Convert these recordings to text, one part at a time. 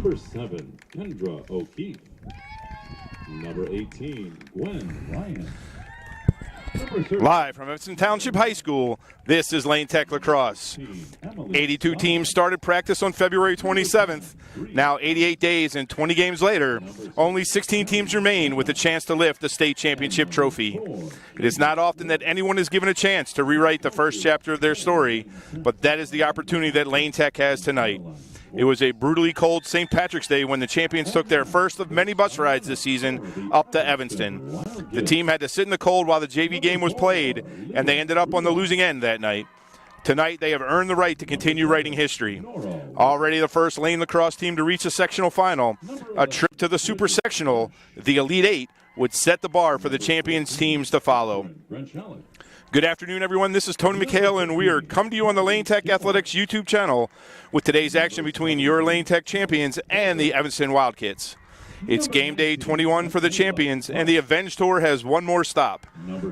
Number 7, Kendra O'Keefe. Number 18, Gwen Ryan. Live from Evanston Township High School, this is Lane Tech Lacrosse. 82 teams started practice on February 27th. Now 88 days and 20 games later, only 16 teams remain with a chance to lift the state championship trophy. It is not often that anyone is given a chance to rewrite the first chapter of their story, but that is the opportunity that Lane Tech has tonight. It was a brutally cold St. Patrick's Day when the champions took their first of many bus rides this season up to Evanston. The team had to sit in the cold while the JV game was played, and they ended up on the losing end that night. Tonight, they have earned the right to continue writing history. Already the first Lane Lacrosse team to reach a sectional final, a trip to the Super Sectional, the Elite Eight, would set the bar for the champions teams to follow. Good afternoon, everyone. This is Tony McHale, and we are coming to you on the Lane Tech Athletics YouTube channel with today's action between your Lane Tech champions and the Evanston Wildcats. It's game day 21 for the champions, and the Avenge Tour has one more stop.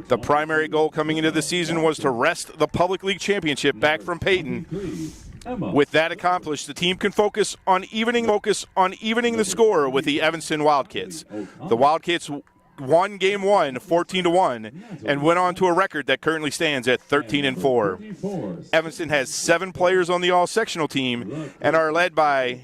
The primary goal coming into the season was to wrest the Public League Championship back from Peyton. With that accomplished, the team can focus on evening the score with the Evanston Wildcats. The Wildcats won game 1 14-1 and went on to a record that currently stands at 13-4. Evanston has 7 players on the all-sectional team and are led by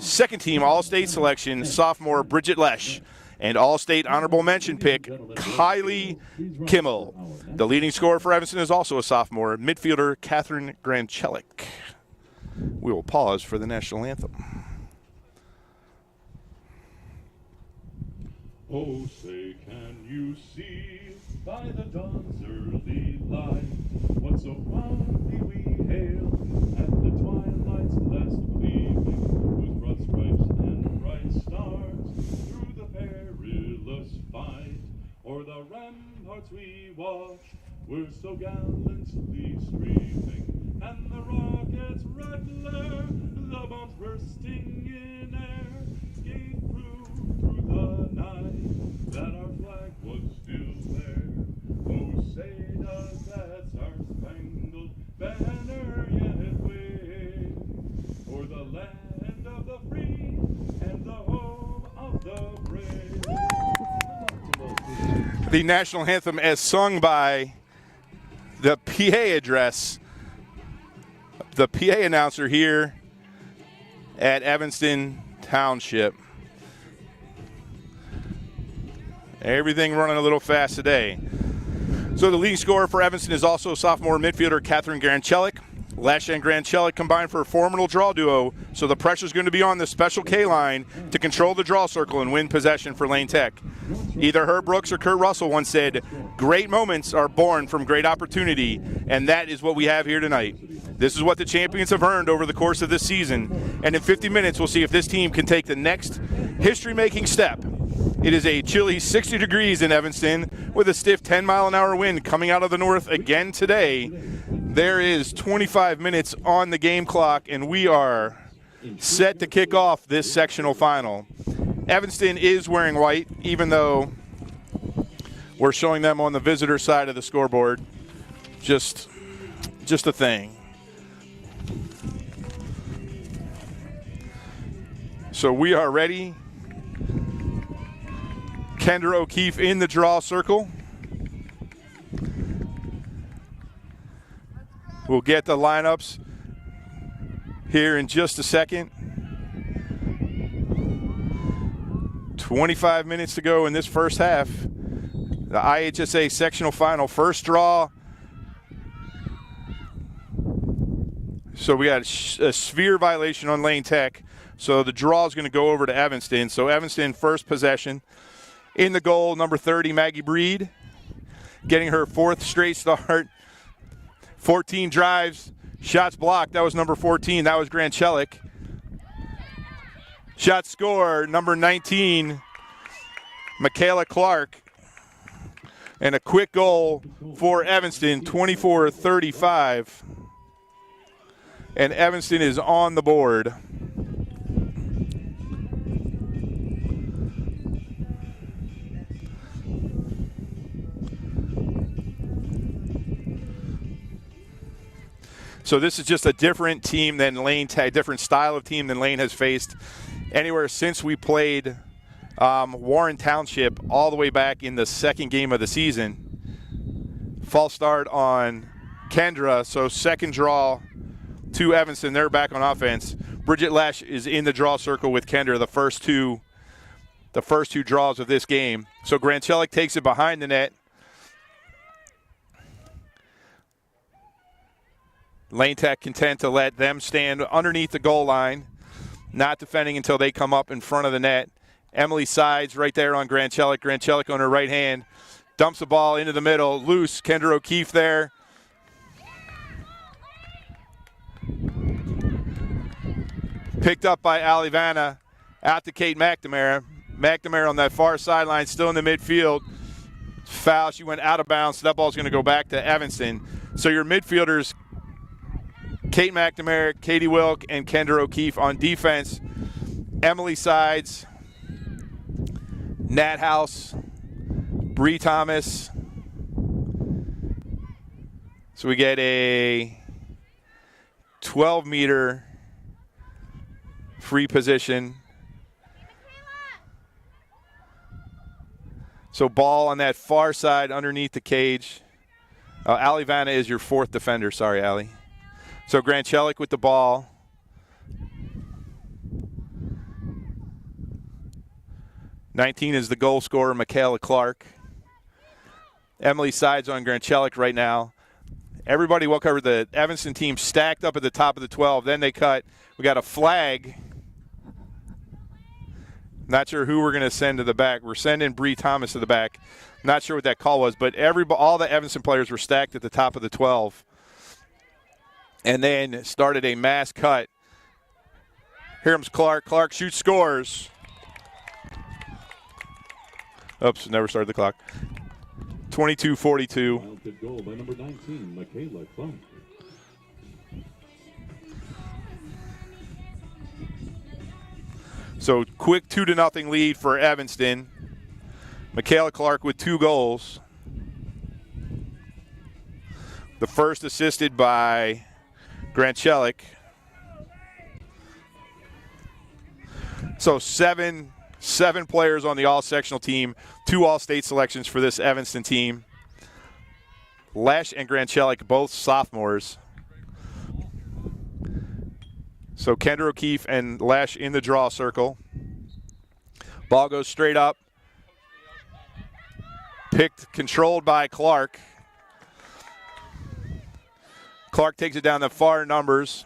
second-team all-state selection sophomore Bridget Lesh and all-state honorable mention pick Kylie Kimmel. The leading scorer for Evanston is also a sophomore midfielder Catherine Granchelik. We will pause for the national anthem. Oh, say, can you see by the dawn's early light what so proudly we hailed at the twilight's last gleaming, whose broad stripes and bright stars through the perilous fight o'er the ramparts we watched were so gallantly streaming, and the rockets' red glare, the bombs bursting in air, gave proof through the night that our flag was still there. Oh, say does that star-spangled banner yet wave o'er the land of the free and the home of the brave. The national anthem as sung by the PA address, the PA announcer here at Evanston Township. Everything running a little fast today. So the leading scorer for Evanston is also sophomore midfielder Catherine Granchelik. Lesh and Granchelik combined for a formidable draw duo, so the pressure is going to be on the special K line to control the draw circle and win possession for Lane Tech. Either Herb Brooks or Kurt Russell once said, "Great moments are born from great opportunity," and that is what we have here tonight. This is what the champions have earned over the course of this season, and in 50 minutes we'll see if this team can take the next history-making step. It is a chilly 60 degrees in Evanston with a stiff 10-mile-an-hour wind coming out of the north again today. There is 25 minutes on the game clock, and we are set to kick off this sectional final. Evanston is wearing white, even though we're showing them on the visitor side of the scoreboard. Just a thing. So we are ready. Kendra O'Keefe in the draw circle. We'll get the lineups here in just a second. 25 minutes to go in this first half. The IHSA sectional final, first draw. So we got a sphere violation on Lane Tech. So the draw is going to go over to Evanston. So Evanston first possession. In the goal, number 30, Maggie Breed, getting her 4th straight start. 14 drives, shots blocked. That was number 14. That was Granchelik. Shot score, number 19, Michaela Clark. And a quick goal for Evanston, 24-35. And Evanston is on the board. So this is just a different team than Lane, different style of team than Lane has faced anywhere since we played Warren Township all the way back in the second game of the season. False start on Kendra, so second draw to Evanston. They're back on offense. Bridget Lesh is in the draw circle with Kendra the first two draws of this game. So Grand Chelik takes it behind the net. Lane Tech content to let them stand underneath the goal line, not defending until they come up in front of the net. Emily Sides right there on Grand Chelik. Grand Chelik on her right hand. Dumps the ball into the middle. Loose. Kendra O'Keefe there. Picked up by Ali Vanna. Out to Kate McNamara. McNamara on that far sideline, still in the midfield. Foul. She went out of bounds. So that ball's going to go back to Evanston. So your midfielders, Kate McNamara, Katie Wilk, and Kendra O'Keefe on defense. Emily Sides, Nat House, Bree Thomas. So we get a 12-meter free position. So ball on that far side underneath the cage. Ali Vanna is your fourth defender. Sorry, Ali. So Grand Chelik with the ball. '19 is the goal scorer, Michaela Clark. Emily Sides on Grand Chelik right now. Everybody will cover the Evanston team stacked up at the top of the 12. Then they cut. We got a flag. Not sure who we're going to send to the back. We're sending Bree Thomas to the back. Not sure what that call was, but all the Evanston players were stacked at the top of the 12. And then started a mass cut. Here comes Clark. Clark shoots, scores. Oops, never started the clock. 22-42. Good goal by number 19, Michaela Clark. So quick 2-0 lead for Evanston. Michaela Clark with 2 goals. The first assisted by Grand Chelik. So seven players on the all-sectional team, 2 all-state selections for this Evanston team. Lesh and Grand Chelik, both sophomores. So Kendra O'Keefe and Lesh in the draw circle. Ball goes straight up. Controlled by Clark. Clark takes it down the far numbers.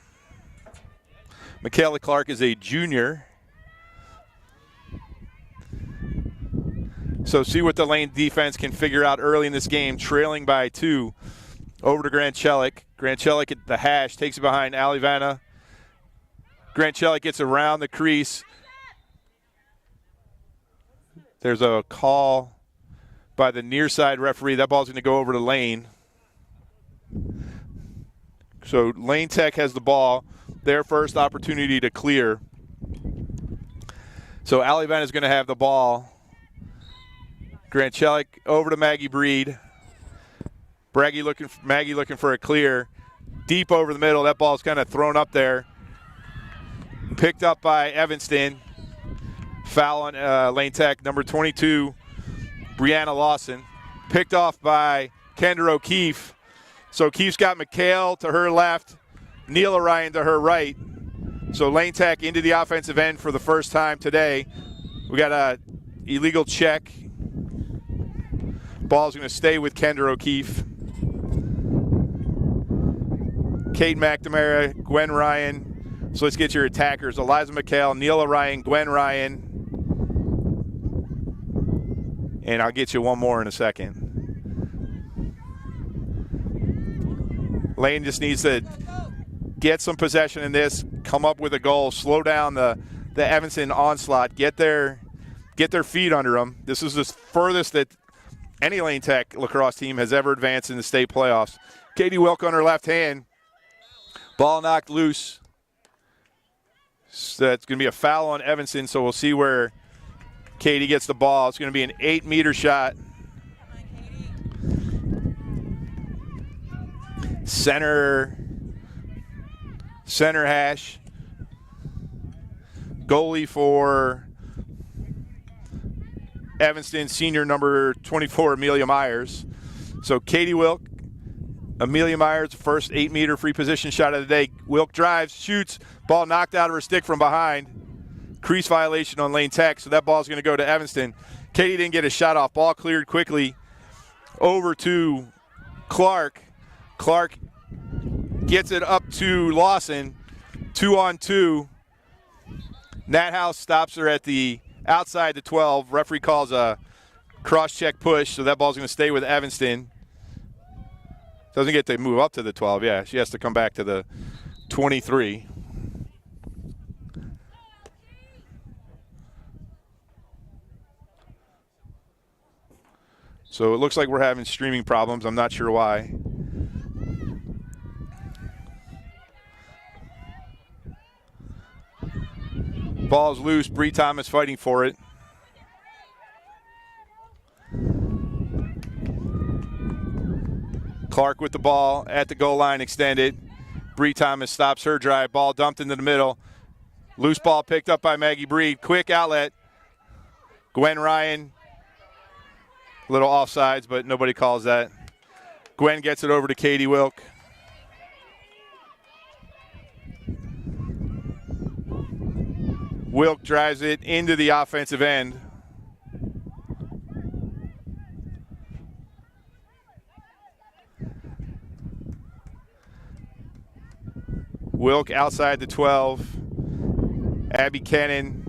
Michaela Clark is a junior. So see what the Lane defense can figure out early in this game, trailing by 2. Over to Grand Chelik. Grand Chelik at the hash, takes it behind Ali Vanna. Grand Chelik gets around the crease. There's a call by the near side referee. That ball's going to go over to Lane. So Lane Tech has the ball. Their first opportunity to clear. So Ali Vanna is going to have the ball. Grand Chelik over to Maggie Breed. Maggie looking for a clear. Deep over the middle. That ball's kind of thrown up there. Picked up by Evanston. Foul on Lane Tech, number 22, Brianna Lawson. Picked off by Kendra O'Keefe. So O'Keefe's got McHale to her left, Neela Ryan to her right. So Lane Tech into the offensive end for the first time today. We got a illegal check. Ball's going to stay with Kendra O'Keefe. Kate McNamara, Gwen Ryan. So let's get your attackers. Eliza McHale, Neela Ryan, Gwen Ryan. And I'll get you one more in a second. Lane just needs to get some possession in this, come up with a goal, slow down the Evanston onslaught, get their feet under them. This is the furthest that any Lane Tech lacrosse team has ever advanced in the state playoffs. Katie Wilk on her left hand. Ball knocked loose. So that's going to be a foul on Evanston, so we'll see where Katie gets the ball. It's going to be an 8-meter shot. Center Center hash. Goalie for Evanston, senior number 24, Amelia Myers. So Katie Wilk, Amelia Myers, first 8-meter free position shot of the day. Wilk drives, shoots, ball knocked out of her stick from behind. Crease violation on Lane Tech, so that ball's going to go to Evanston. Katie didn't get a shot off. Ball cleared quickly over to Clark. Clark gets it up to Lawson. 2-on-2. Nat House stops her at the outside the 12. Referee calls a cross-check push, so that ball's going to stay with Evanston. Doesn't get to move up to the 12. Yeah, she has to come back to the 23. So it looks like we're having streaming problems. I'm not sure why. Ball's loose. Bree Thomas fighting for it. Clark with the ball at the goal line extended. Bree Thomas stops her drive. Ball dumped into the middle. Loose ball picked up by Maggie Breed. Quick outlet. Gwen Ryan. Little offsides, but nobody calls that. Gwen gets it over to Katie Wilk. Wilk drives it into the offensive end. Wilk outside the 12. Abby Kennan.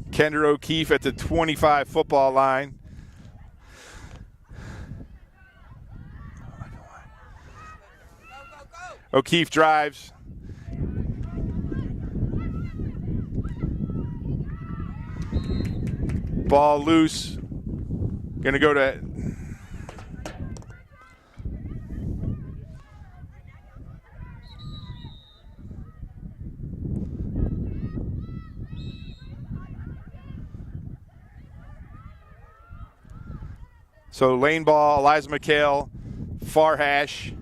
Kendra O'Keefe at the 25 football line. O'Keefe drives. Ball loose. Gonna go to so lane ball, Eliza McHale, far hash.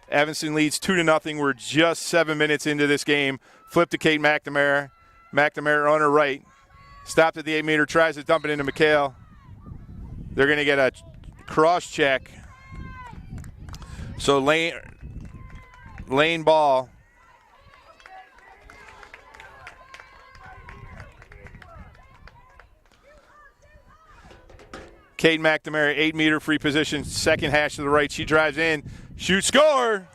Evanston leads 2-0. We're just 7 minutes into this game. Flip to Kate McNamara. McNamara on her right. Stopped at the 8-meter, tries to dump it into McHale. They're going to get a cross check. So lane ball. Kate McNamara, 8-meter free position, second hash to the right. She drives in, shoots, score!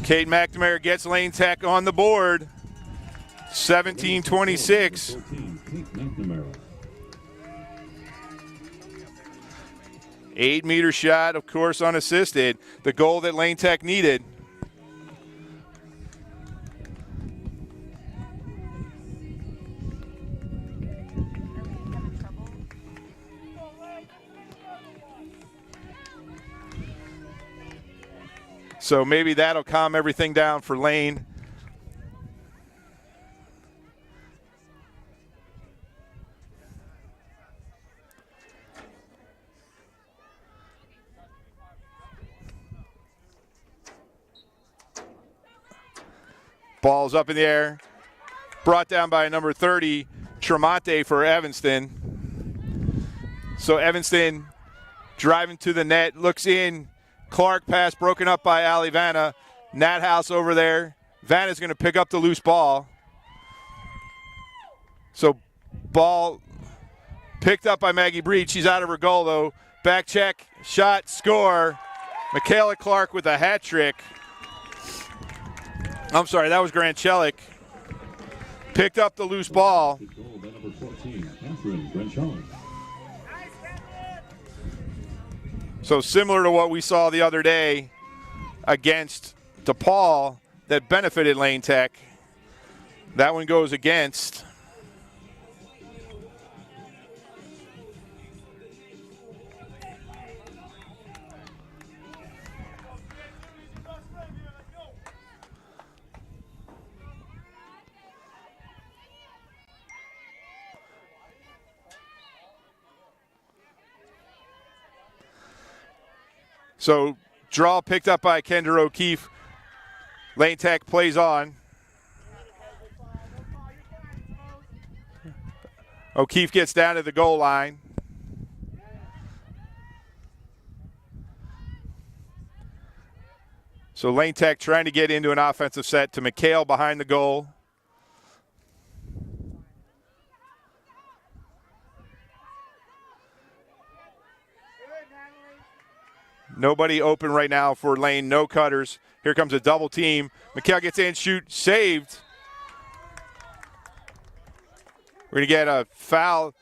Kate McNamara gets Lane Tech on the board. 17-26. 8-meter shot, of course, unassisted. The goal that Lane Tech needed. So maybe that'll calm everything down for Lane. Ball's up in the air. Brought down by number 30, Tremonte for Evanston. So Evanston driving to the net, looks in. Clark pass broken up by Ali Vanna. Nat House over there. Vanna's going to pick up the loose ball. So ball picked up by Maggie Breed. She's out of her goal, though. Back check, shot, score. Michaela Clark with a hat trick. I'm sorry, that was Grant Chelik. Picked up the loose ball. So similar to what we saw the other day against DePaul that benefited Lane Tech. That one goes against. So draw picked up by Kendra O'Keefe. Lane Tech plays on. O'Keefe gets down to the goal line. So Lane Tech trying to get into an offensive set to McHale behind the goal. Nobody open right now for Lane, no cutters. Here comes a double team. McHale gets in, shoot, saved. We're going to get a foul.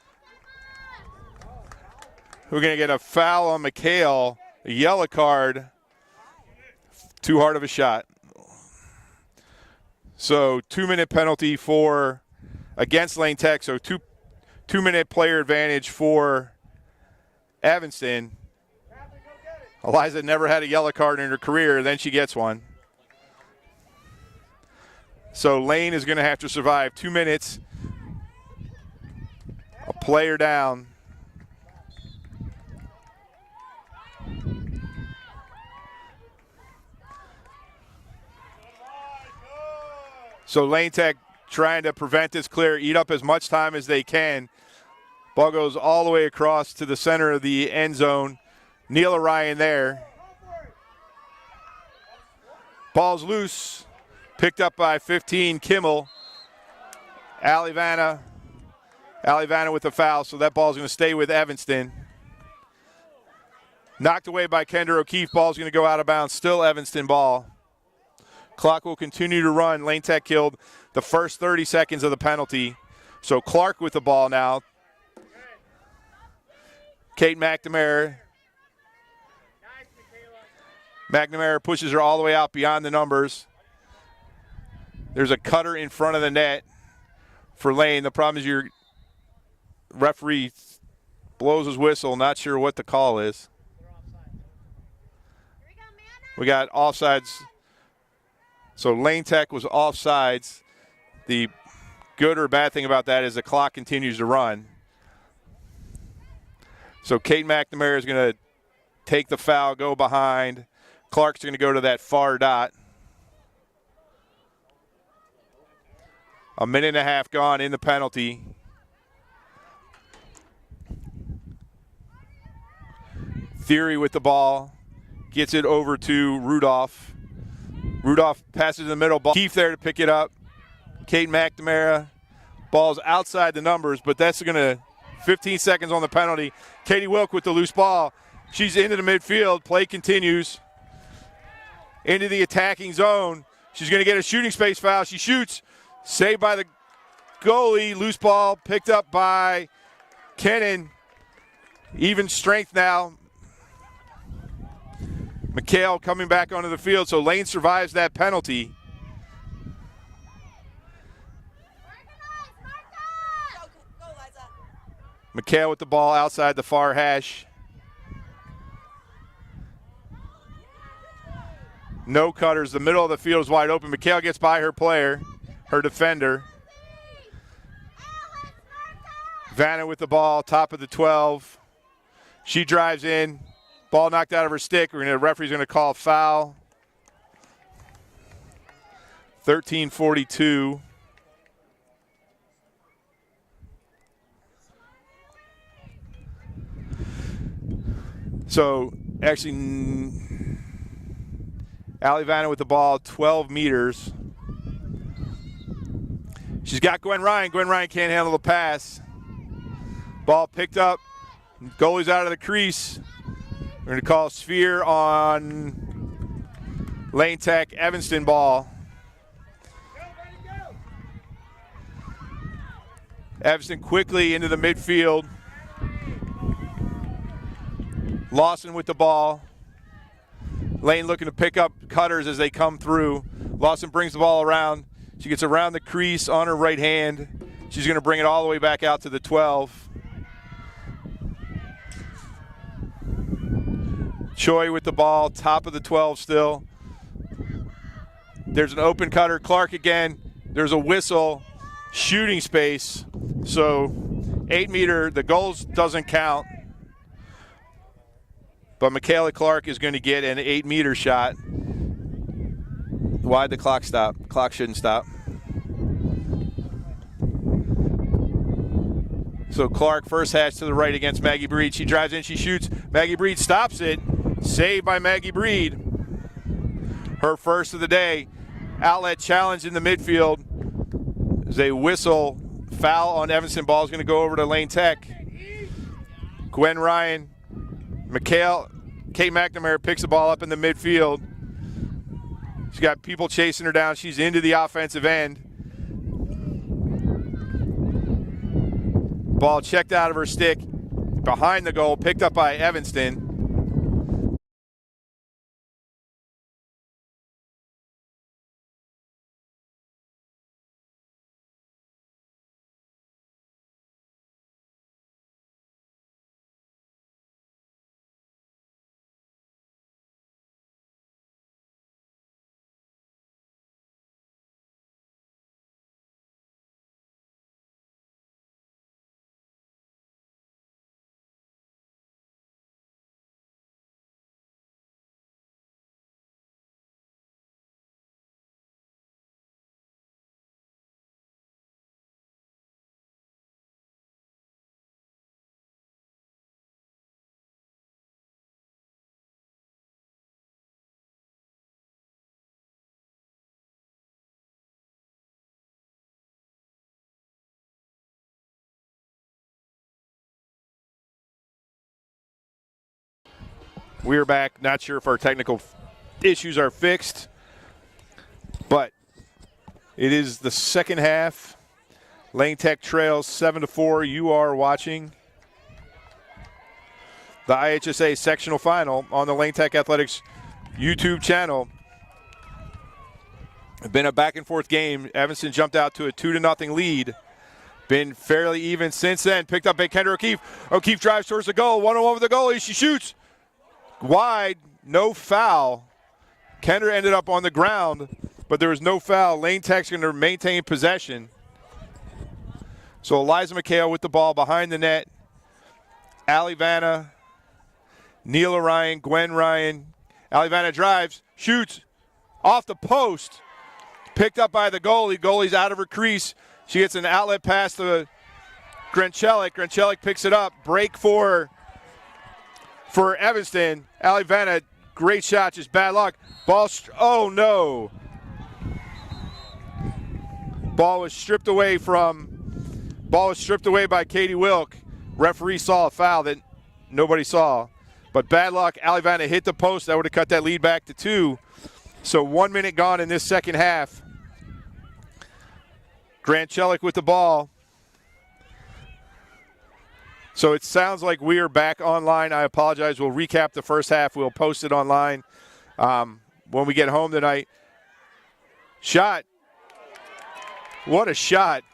We're going to get a foul on McHale, a yellow card. Too hard of a shot. So 2-minute penalty for against Lane Tech. So two-minute player advantage for Evanston. Eliza never had a yellow card in her career, then she gets one. So Lane is going to have to survive 2 minutes. A player down. So Lane Tech trying to prevent this clear, eat up as much time as they can. Ball goes all the way across to the center of the end zone. Neil Ryan there. Ball's loose. Picked up by 15, Kimmel. Allie Vanna with the foul, so that ball's going to stay with Evanston. Knocked away by Kendra O'Keefe. Ball's going to go out of bounds. Still Evanston ball. Clock will continue to run. Lane Tech killed the first 30 seconds of the penalty. So Clark with the ball now. Kate McNamara. McNamara pushes her all the way out beyond the numbers. There's a cutter in front of the net for Lane. The problem is your referee blows his whistle, not sure what the call is. We got offsides. So Lane Tech was offsides. The good or bad thing about that is the clock continues to run. So Kate McNamara is going to take the foul, go behind. Clark's going to go to that far dot. A minute and a half gone in the penalty. Theory with the ball. Gets it over to Rudolph. Rudolph passes in the middle. Keefe there to pick it up. Kate McNamara. Ball's outside the numbers, but that's going to 15 seconds on the penalty. Katie Wilk with the loose ball. She's into the midfield. Play continues. Into the attacking zone. She's going to get a shooting space foul. She shoots. Saved by the goalie. Loose ball picked up by Kennan. Even strength now. McHale coming back onto the field, so Lane survives that penalty. McHale with the ball outside the far hash. No cutters. The middle of the field is wide open. McHale gets by her player, her defender. Vanna with the ball, top of the 12. She drives in. Ball knocked out of her stick. The referee's going to call foul. 13:42. So, actually, Allie Vanna with the ball, 12 meters. She's got Gwen Ryan. Gwen Ryan can't handle the pass. Ball picked up. Goalie's out of the crease. We're going to call sphere on Lane Tech, Evanston ball. Evanston quickly into the midfield. Lawson with the ball. Lane looking to pick up cutters as they come through. Lawson brings the ball around. She gets around the crease on her right hand. She's going to bring it all the way back out to the 12. Choi with the ball, top of the 12 still. There's an open cutter. Clark again. There's a whistle. Shooting space. So 8 meter, the goals doesn't count. but Michaela Clark is going to get an 8-meter shot. Why'd the clock stop? Clock shouldn't stop. So Clark first hash to the right against Maggie Breed. She drives in, she shoots. Maggie Breed stops it. Saved by Maggie Breed. Her first of the day. Outlet challenge in the midfield. There's a whistle. Foul on Evanston. Ball is going to go over to Lane Tech. Gwen Ryan. Kate McNamara picks the ball up in the midfield. She's got people chasing her down. She's into the offensive end. Ball checked out of her stick. Behind the goal. Picked up by Evanston. We're back. Not sure if our technical issues are fixed, but it is the second half. Lane Tech trails 7-4. You are watching the IHSA sectional final on the Lane Tech Athletics YouTube channel. It's been a back-and-forth game. Evanston jumped out to a 2-0 lead. Been fairly even since then. Picked up by Kendra O'Keefe. O'Keefe drives towards the goal. 1-on-1 with the goalie. She shoots. Wide, no foul. Kendra ended up on the ground, but there was no foul. Lane Tech's going to maintain possession. So Eliza McHale with the ball behind the net. Allie Vanna, Neela Ryan, Gwen Ryan. Allie Vanna drives, shoots, off the post. Picked up by the goalie. Goalie's out of her crease. She gets an outlet pass to Grenchelik. Grenchelik picks it up. Break for Evanston. Allie Vanna, great shot, just bad luck. Oh no. Ball was stripped away by Katie Wilk. Referee saw a foul that nobody saw. But bad luck, Allie Vanna hit the post. That would have cut that lead back to 2. So 1 minute gone in this second half. Grant Chelik with the ball. So it sounds like we are back online. I apologize. We'll recap the first half. We'll post it online when we get home tonight. Shot. What a shot.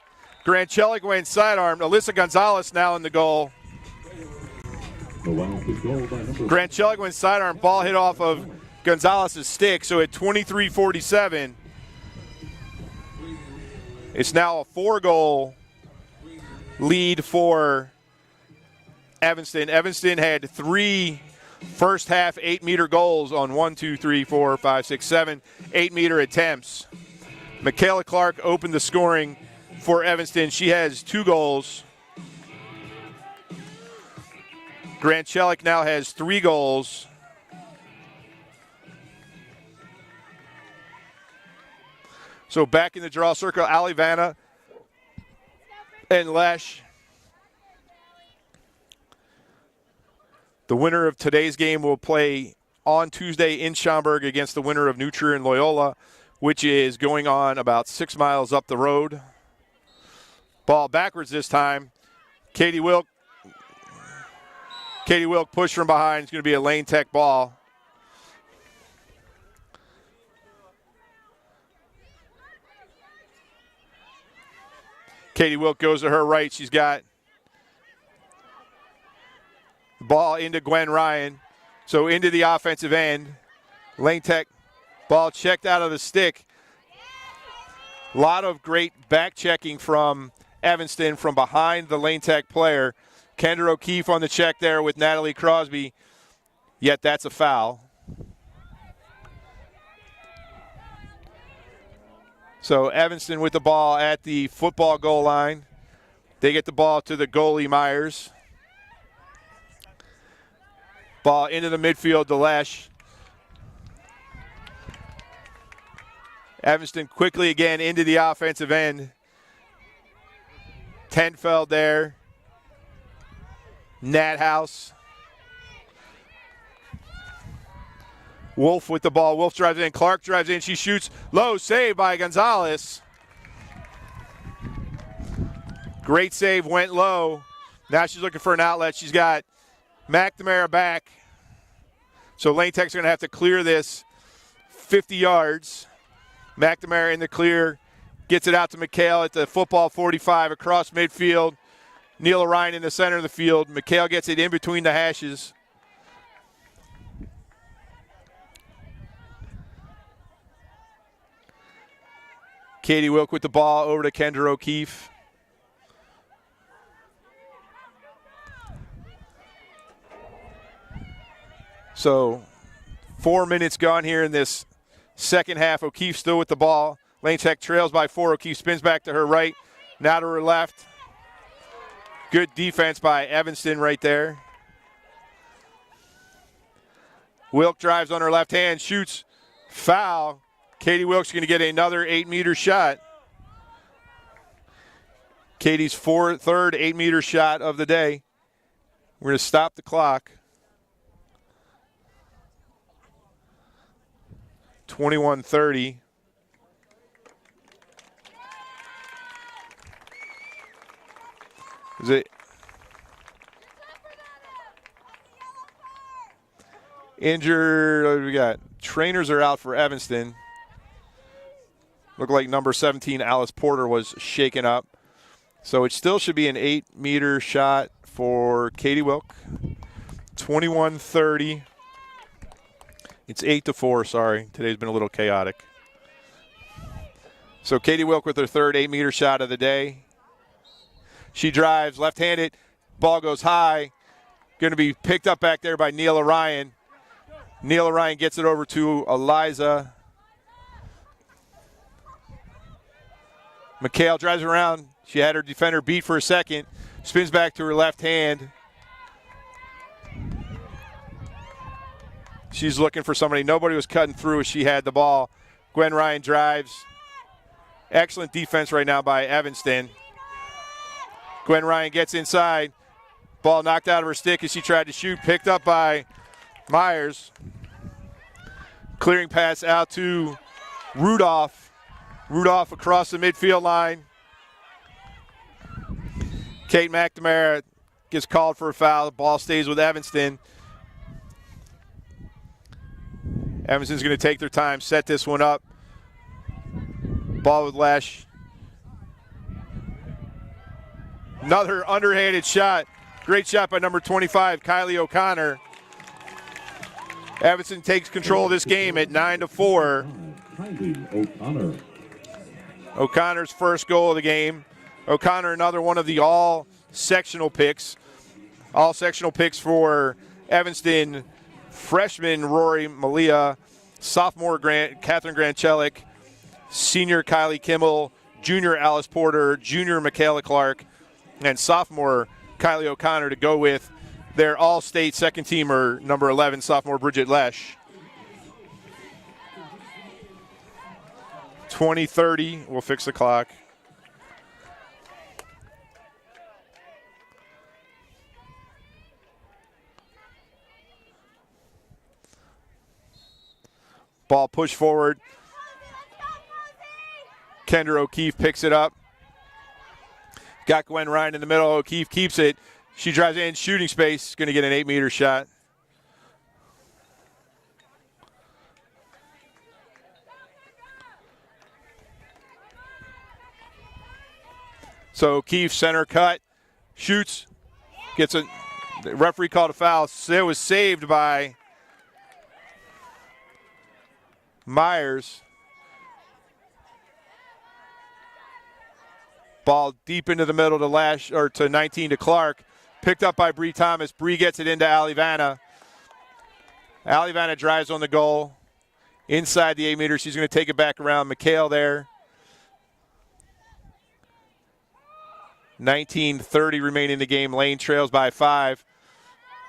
Grant Chelik went sidearm. Alyssa Gonzalez now in the goal. Grant Chelik went sidearm. Ball hit off of Gonzalez's stick. So at 23:47, it's now a 4-goal lead for Evanston. Evanston had 3 first half 8-meter goals on 8-meter attempts. Michaela Clark opened the scoring for Evanston. She has 2 goals. Grant Chelik now has 3 goals. So back in the draw circle, Allie Vanna and Lesh. The winner of today's game will play on Tuesday in Schaumburg against the winner of New Trier and Loyola, which is going on about 6 miles up the road. Ball backwards this time. Katie Wilk pushed from behind. It's going to be a Lane Tech ball. Katie Wilk goes to her right. She's got the ball into Gwen Ryan. So into the offensive end. Lane Tech ball checked out of the stick. A lot of great back checking from Evanston from behind the Lane Tech player. Kendra O'Keefe on the check there with Natalie Crosby. Yet that's a foul. So Evanston with the ball at the football goal line. They get the ball to the goalie, Myers. Ball into the midfield to Lesh. Evanston quickly again into the offensive end. Tenfeld there. Nathouse. Wolf with the ball. Wolf drives in. Clark drives in. She shoots. Low save by Gonzalez. Great save. Went low. Now she's looking for an outlet. She's got McNamara back. So Lane Tech's going to have to clear this 50 yards. McNamara in the clear. Gets it out to McHale at the football 45 across midfield. Neil Orion in the center of the field. McHale gets it in between the hashes. Katie Wilk with the ball over to Kendra O'Keefe. So 4 minutes gone here in this second half. O'Keefe still with the ball. Lane Tech trails by 4. O'Keefe spins back to her right, now to her left. Good defense by Evanston right there. Wilk drives on her left hand, shoots, foul. Katie Wilk's going to get another 8-meter shot. Katie's third 8-meter shot of the day. We're going to stop the clock. 21:30. Is it injured? What do we got? Trainers are out for Evanston. Looked like number 17, Alice Porter, was shaken up. So it still should be an 8-meter shot for Katie Wilk. 21:30. It's 8-4, sorry. Today's been a little chaotic. So Katie Wilk with her third 8-meter shot of the day. She drives, left-handed. Ball goes high. Going to be picked up back there by Neil Orion. Neil Orion gets it over to Eliza. McHale drives around. She had her defender beat for a second. Spins back to her left hand. She's looking for somebody. Nobody was cutting through as she had the ball. Gwen Ryan drives. Excellent defense right now by Evanston. Gwen Ryan gets inside. Ball knocked out of her stick as she tried to shoot. Picked up by Myers. Clearing pass out to Rudolph. Rudolph across the midfield line. Kate McNamara gets called for a foul. The ball stays with Evanston. Evanston's going to take their time, set this one up. Ball with Lesh. Another underhanded shot. Great shot by number 25, Kylie O'Connor. Evanston takes control of this game at 9-4. Kylie O'Connor. O'Connor's first goal of the game. O'Connor, another one of the all-sectional picks. All-sectional picks for Evanston. Freshman Rory Malia, sophomore Catherine Granchelik, senior Kylie Kimmel, junior Alice Porter, junior Michaela Clark, and sophomore Kylie O'Connor to go with their all-state second teamer, number 11, sophomore Bridget Lesh. 20:30, we'll fix the clock. Ball pushed forward. Kendra O'Keefe picks it up. Got Gwen Ryan in the middle. O'Keefe keeps it. She drives in, shooting space. Going to get an 8-meter shot. So O'Keefe, center cut, shoots, gets a the referee called a foul. It was saved by Myers. Ball deep into the middle to Lash, or to 19 to Clark. Picked up by Bree Thomas. Bree gets it into Alivana. Alivana drives on the goal. Inside the 8 meters, she's going to take it back around. McHale there. 19:30 remaining in the game. Lane trails by 5.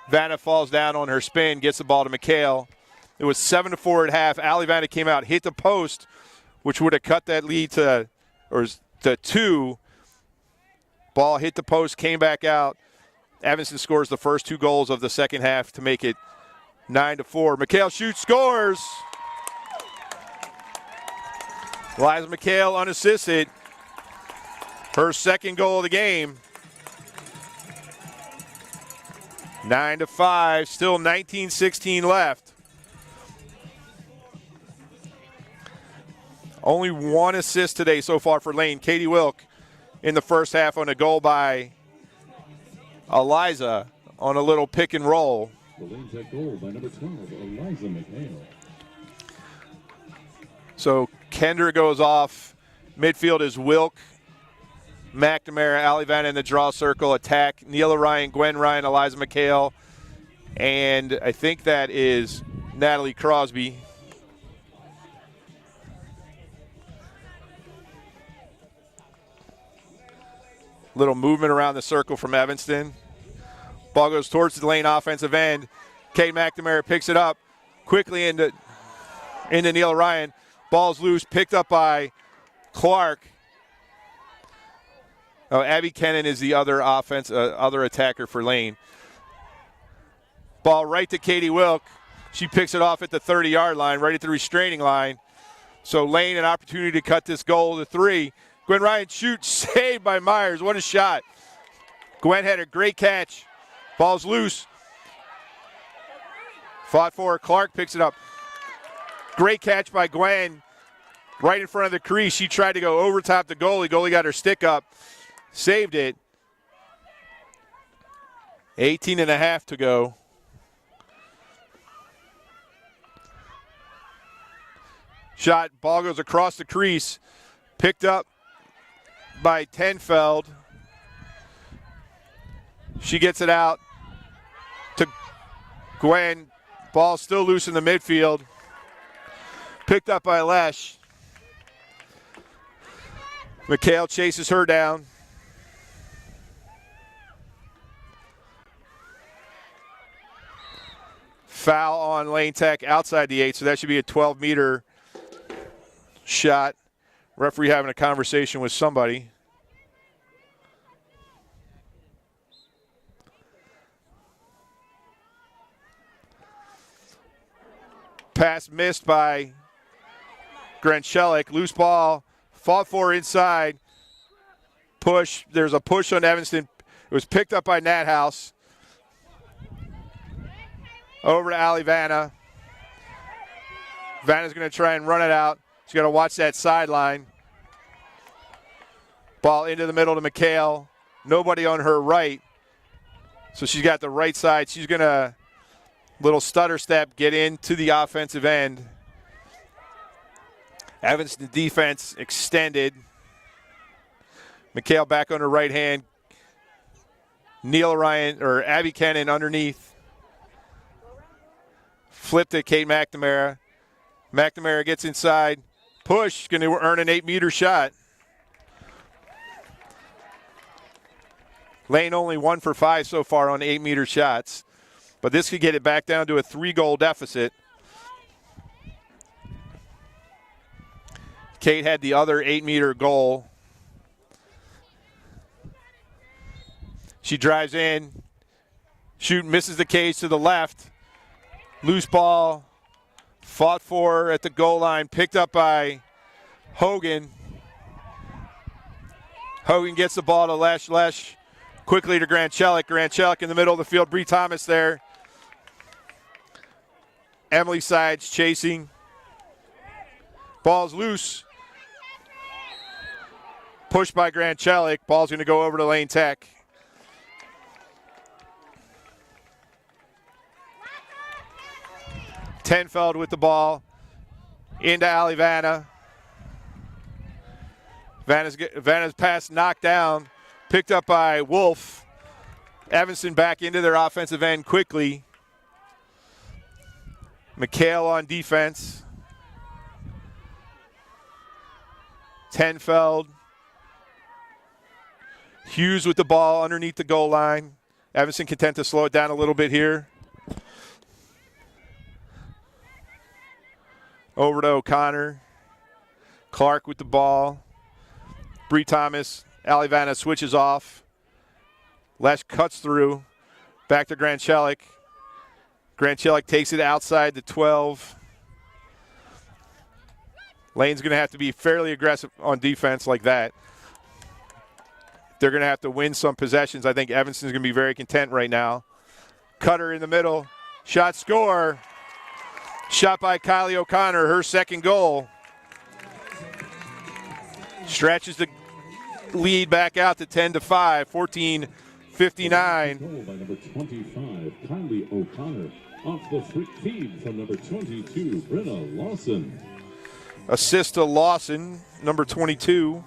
Vanna falls down on her spin, gets the ball to McHale. It was 7-4 at half. Alivana came out, hit the post, which would have cut that lead to 2. Ball hit the post, came back out. Evanston scores the first 2 goals of the second half to make it 9-4. McHale shoots, scores. Liza McHale unassisted. Her second goal of the game. 9-5, still 19:16 left. Only 1 assist today so far for Lane. Katie Wilk in the first half on a goal by Eliza on a little pick and roll. The Lane Tech goal by number 12, Eliza McHale. So Kendra goes off. Midfield is Wilk, McNamara, Alivana in the draw circle. Attack, Neela Ryan, Gwen Ryan, Eliza McHale, and I think that is Natalie Crosby. Little movement around the circle from Evanston. Ball goes towards the Lane offensive end. Kate McNamara picks it up quickly into Neela Ryan. Ball's loose, picked up by Clark. Oh, Abby Kennan is the other other attacker for Lane. Ball right to Katie Wilk. She picks it off at the 30-yard line, right at the restraining line. So Lane an opportunity to cut this goal to 3. Gwen Ryan shoots, saved by Myers. What a shot. Gwen had a great catch. Ball's loose. Fought for her. Clark picks it up. Great catch by Gwen. Right in front of the crease. She tried to go over top the goalie. Goalie got her stick up. Saved it. 18.5 to go. Shot. Ball goes across the crease. Picked up by Tenfeld. She gets it out to Gwen. Ball still loose in the midfield. Picked up by Lesh. McHale chases her down. Foul on Lane Tech outside the 8, so that should be a 12-meter shot. Referee having a conversation with somebody. Pass missed by Granchelik. Loose ball. Fought for inside. Push. There's a push on Evanston. It was picked up by Nathouse. Over to Alivana. Vanna's going to try and run it out. She's got to watch that sideline. Ball into the middle to McHale. Nobody on her right. So she's got the right side. She's going to, little stutter step, get into the offensive end. Evanston defense extended. McHale back on her right hand. Neela Ryan, or Abby Kennan underneath. Flip to Kate McNamara. McNamara gets inside. Push, going to earn an 8-meter shot. Lane only 1 for 5 so far on 8-meter shots. But this could get it back down to a 3-goal deficit. Kate had the other 8-meter goal. She drives in. Shoot, misses the cage to the left. Loose ball. Fought for at the goal line. Picked up by Hogan. Hogan gets the ball to Lesh. Quickly to Granchelik. Granchelik in the middle of the field. Bree Thomas there. Emily Sides chasing. Ball's loose. Pushed by Granchelik. Ball's going to go over to Lane Tech. Tenfeld with the ball. Into Alivana. Vanna's pass knocked down. Picked up by Wolf. Evanston back into their offensive end quickly. McHale on defense. Tenfeld. Hughes with the ball underneath the goal line. Evanston content to slow it down a little bit here. Over to O'Connor. Clark with the ball. Bree Thomas. Alivana switches off. Lesh cuts through. Back to Granchelik. Granchelik takes it outside the 12. Lane's going to have to be fairly aggressive on defense like that. They're going to have to win some possessions. I think Evanston's going to be very content right now. Cutter in the middle. Shot, score. Shot by Kylie O'Connor, her second goal. Stretches the lead back out to 10-5, 14-59. Goal by number 25, Kylie O'Connor. Off the free feed from number 22, Brenna Lawson. Assist to Lawson, number 22.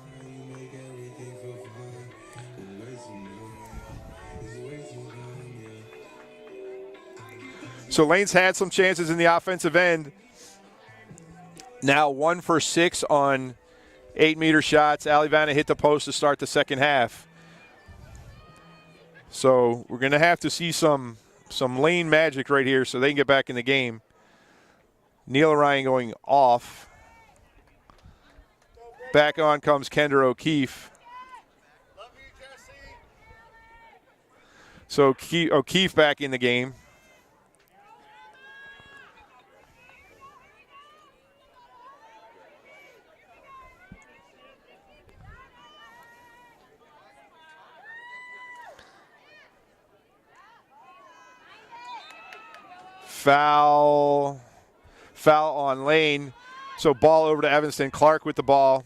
So Lane's had some chances in the offensive end. Now 1 for 6 on 8-meter shots. Alivana hit the post to start the second half. So we're going to have to see some Lane magic right here so they can get back in the game. Neil Ryan going off. Back on comes Kendra O'Keefe. So O'Keefe back in the game. Foul on Lane. So ball over to Evanston. Clark with the ball.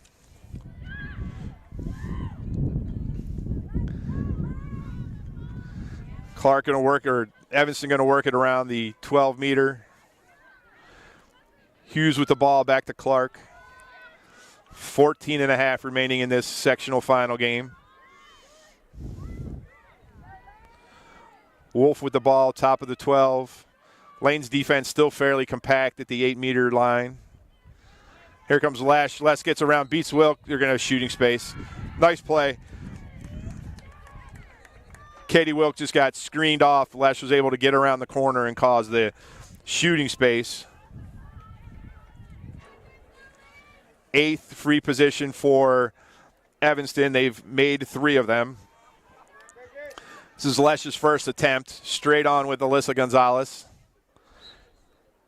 Clark going to work, or Evanston going to work it around the 12-meter. Hughes with the ball back to Clark. 14.5 remaining in this sectional final game. Wolf with the ball, top of the 12. Lane's defense still fairly compact at the 8-meter line. Here comes Lesh. Lesh gets around, beats Wilk. They're going to have shooting space. Nice play. Katie Wilk just got screened off. Lesh was able to get around the corner and cause the shooting space. 8th free position for Evanston. They've made 3 of them. This is Lesh's first attempt. Straight on with Alyssa Gonzalez.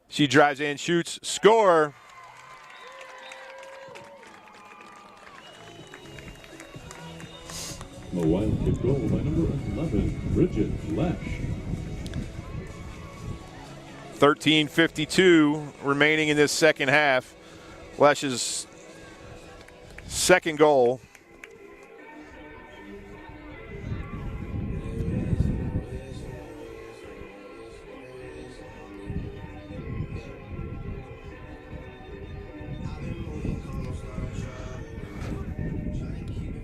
She drives in, shoots, score. A wild kick goal by number 11, Bridget Lesh. 13:52 remaining in this second half. Lesh's second goal.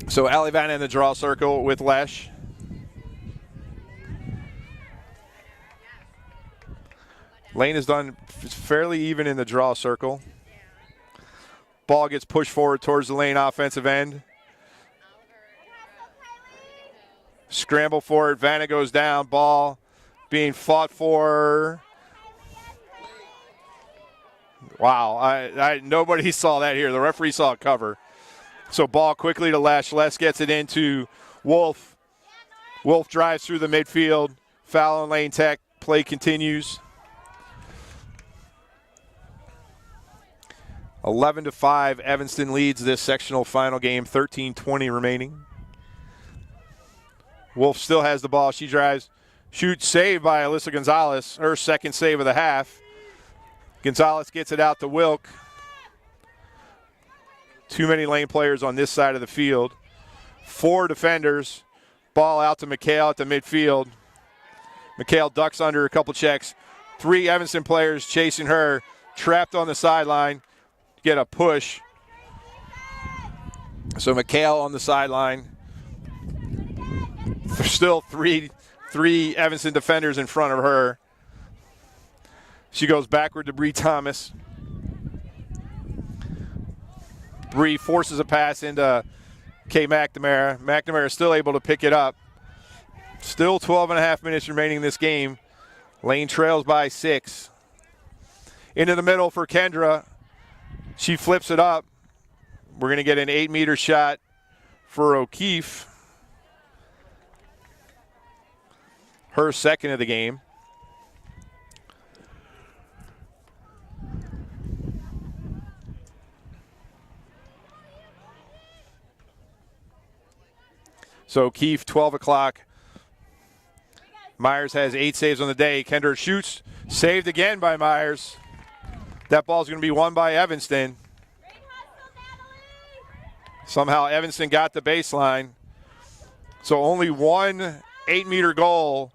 So Alivana in the draw circle with Lesh. Lane has done fairly even in the draw circle. Ball gets pushed forward towards the Lane offensive end. Scramble for it. Vanna goes down. Ball being fought for. Wow, nobody saw that here. The referee saw it cover. So ball quickly to Lesh. Lesh gets it into Wolf. Wolf drives through the midfield. Foul on Lane Tech. Play continues. 11-5. Evanston leads this sectional final game. 13:20 remaining. Wolf still has the ball. She drives. Shoots, saved by Alyssa Gonzalez. Her second save of the half. Gonzalez gets it out to Wilk. Too many Lane players on this side of the field. 4 defenders. Ball out to McHale at the midfield. McHale ducks under a couple checks. 3 Evanston players chasing her. Trapped on the sideline. Get a push. So McHale on the sideline. There's still three Evanston defenders in front of her. She goes backward to Bree Thomas. Bree forces a pass into Kay McNamara. McNamara is still able to pick it up. Still 12 and a half minutes remaining in this game. Lane trails by 6. Into the middle for Kendra. She flips it up. We're going to get an 8-meter shot for O'Keefe. Her second of the game. So O'Keefe, 12 o'clock. Myers has 8 saves on the day. Kendra shoots. Saved again by Myers. That ball's going to be won by Evanston. Somehow Evanston got the baseline. So only one 8-meter goal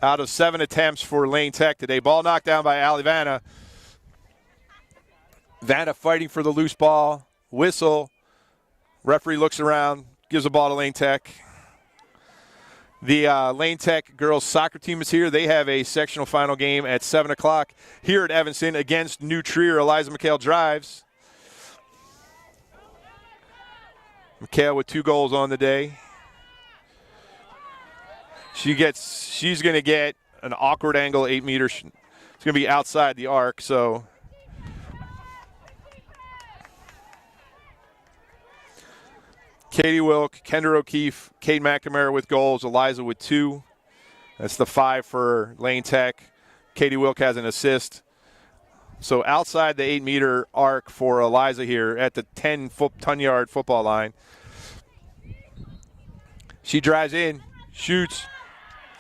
out of 7 attempts for Lane Tech today. Ball knocked down by Allie Vanna. Vanna fighting for the loose ball. Whistle. Referee looks around. Gives the ball to Lane Tech. The Lane Tech girls soccer team is here. They have a sectional final game at 7 o'clock here at Evanston against New Trier. Eliza McHale drives. McHale with 2 goals on the day. She's going to get an awkward angle 8 meters. It's going to be outside the arc, so. Katie Wilk, Kendra O'Keefe, Kate McNamara with goals, Eliza with 2. That's the 5 for Lane Tech. Katie Wilk has an assist. So outside the 8-meter arc for Eliza here at the 10-yard football line. She drives in, shoots,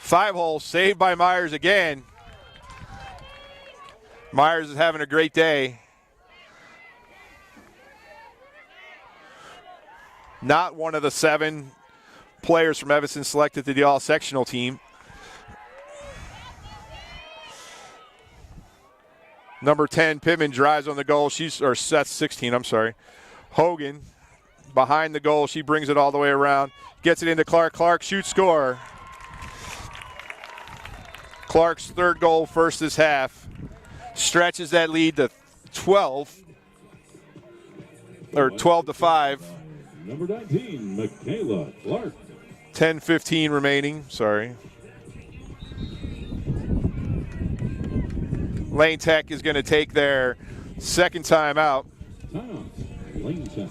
5-hole, saved by Myers again. Myers is having a great day. Not one of the 7 players from Evanston selected to the all-sectional team. Number 10, Pittman drives on the goal. That's 16, I'm sorry. Hogan behind the goal. She brings it all the way around. Gets it into Clark. Clark shoots, score. Clark's 3rd goal, first this half. Stretches that lead to 12. Or 12-5. Number 19, Michaela Clark. 10:15 remaining, sorry. Lane Tech is going to take their second time out. Timeout, Lane Tech.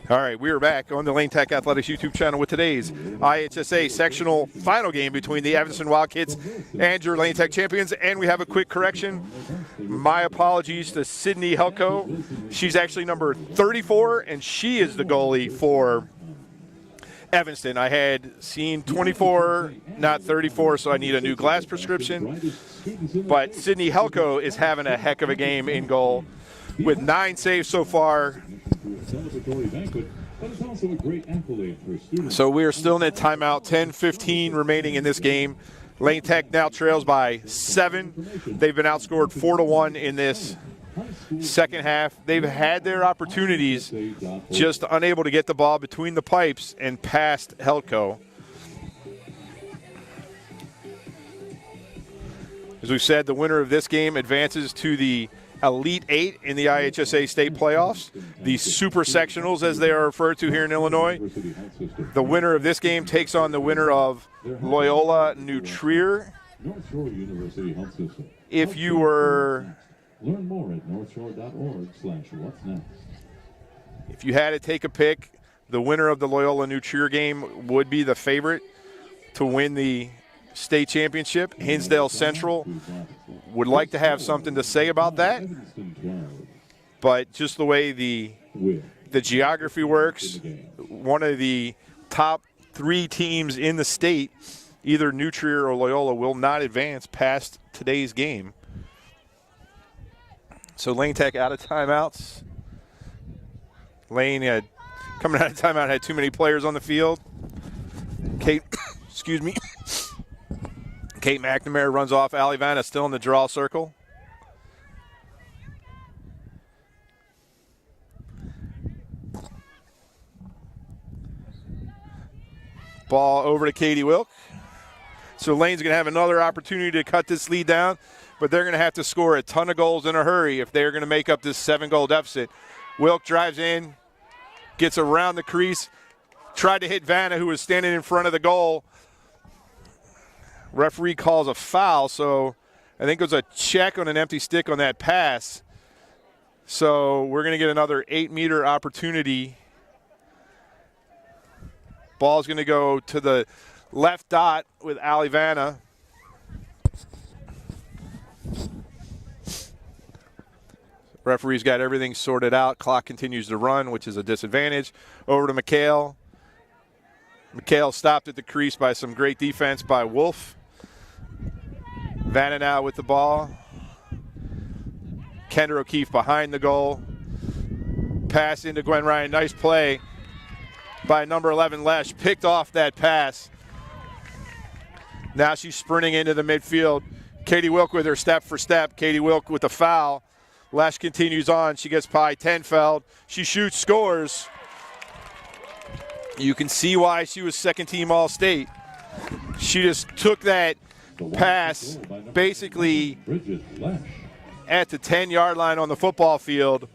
All right, we are back on the Lane Tech Athletics YouTube channel with today's IHSA sectional final game between the Evanston Wildcats and your Lane Tech champions. And we have a quick correction. My apologies to Sydney Helko. She's actually number 34, and she is the goalie for Evanston. I had seen 24, not 34, so I need a new glass prescription. But Sydney Helko is having a heck of a game in goal with 9 saves so far. So we are still in a timeout, 10:15 remaining in this game. Lane Tech now trails by 7. They've been outscored 4-1 in this second half. They've had their opportunities, just unable to get the ball between the pipes and past As we said, the winner of this game advances to the Elite Eight in the IHSA state playoffs, the Super Sectionals as they are referred to here in Illinois. The winner of this game takes on the winner of Loyola New Trier. If you were, Learn more at northshore.org/what's-next. if you had to take a pick, the winner of the Loyola New Trier game would be the favorite to win the state championship. Hinsdale Central would like to have something to say about that, but just the way the geography works, one of the top 3 teams in the state, either New Trier or Loyola, will not advance past today's game. So Lane Tech out of timeouts. Lane coming out of timeout had too many players on the field. Kate, excuse me. Kate McNamara runs off. Allie Vanna still in the draw circle. Ball over to Katie Wilk. So Lane's going to have another opportunity to cut this lead down, but they're going to have to score a ton of goals in a hurry if they're going to make up this 7-goal deficit. Wilk drives in, gets around the crease, tried to hit Vanna, who was standing in front of the goal. Referee calls a foul, so I think it was a check on an empty stick on that pass. So we're going to get another 8-meter opportunity. Ball's going to go to the left dot with Allie Vanna. Referee's got everything sorted out. Clock continues to run, which is a disadvantage. Over to McHale. McHale stopped at the crease by some great defense by Wolf. Vanna now with the ball. Kendra O'Keefe behind the goal. Pass into Gwen Ryan. Nice play by number 11, Lesh. Picked off that pass. Now she's sprinting into the midfield. Katie Wilk with her step for step. Katie Wilk with the foul. Lesh continues on. She gets by Tenfeld. She shoots, scores. You can see why she was second team All-State. She just took that pass basically at the 10-yard line on the football field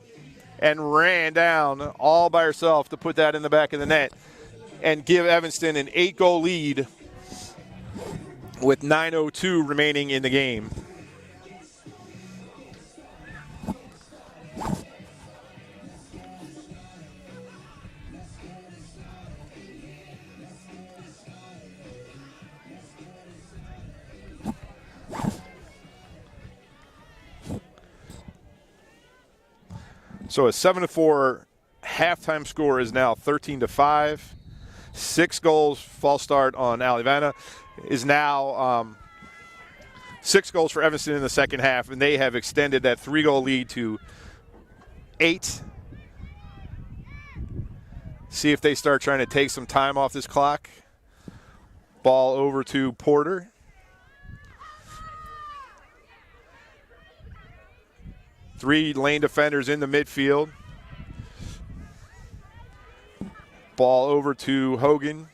and ran down all by herself to put that in the back of the net and give Evanston an 8-goal lead with 9:02 remaining in the game. So a 7-4 halftime score is now 13-5. 6 goals, false start on Allie Vanna, is now 6 goals for Evanston in the second half, and they have extended that 3-goal lead to 8. See if they start trying to take some time off this clock. Ball over to Porter. Three lane defenders in the midfield. Ball over to Hogan.